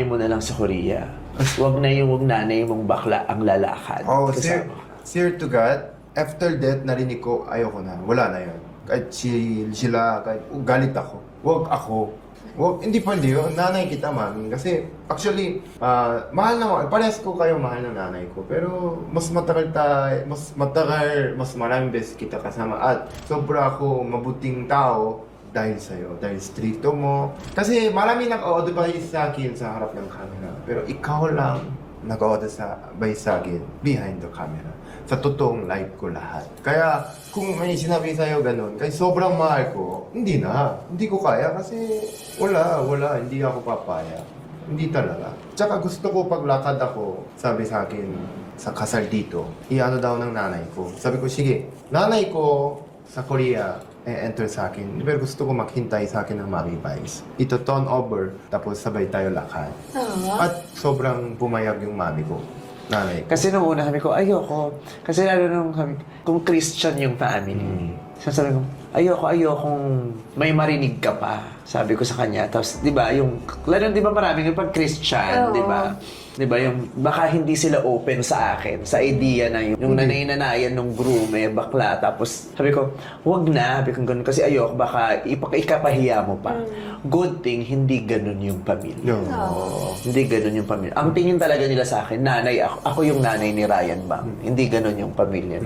mo na lang sa Korea. Huwag na yung nanay mong bakla ang lalakad. Oh, Kasama. sir to God, after that, narinig ko, ayoko na. Wala na yun. Kahit sila, kahit galit ako. Huwag ako. Huwag, hindi pwede yun. Nanay kita, mami. Kasi, actually, mahal na, parehas ko kayo mahal ng nanay ko. Pero, mas maraming beses kita kasama. At, sobra ako mabuting tao dahil sa'yo, dahil stricto mo. Kasi marami nag-o-advise sa akin sa harap ng camera. Pero ikaw lang nag-o-advise sa akin behind the camera. Sa totoong live ko lahat. Kaya kung may sinabi sa'yo ganun, kaya sobrang mahal ko, hindi na. Hindi ko kaya kasi wala, hindi ako papaya. Hindi talaga. Tsaka gusto ko paglakad ako, sabi sa akin, sa kasal dito, iano daw ng nanay ko. Sabi ko, sige, nanay ko sa Korea, enter sa akin. Pero gusto ko maghintay sa akin ng Mami Vice. Ito turn over, tapos sabay tayo lakad. At sobrang pumayag yung mami ko. Nanay ko. Kasi nung una sabi ko, ayoko. Kasi lalo nung kung Christian yung family. Sabi ko, ayokong may marinig ka pa. Sabi ko sa kanya. Tapos, di ba, yung, lalo di ba maraming yung pag Christian, di ba? Di ba, yung baka hindi sila open sa akin, sa idea na yung nanay-nanayan nung groom, bakla. Tapos, sabi ko, wag na, sabi ko ganun. Kasi ayoko, baka ikapahiya mo pa. Good thing, hindi ganun yung pamilya. Hindi ganun yung pamilya. Ang tingin talaga nila sa akin, nanay, ako yung nanay ni Ryan Bang. Hindi ganun yung pamilya.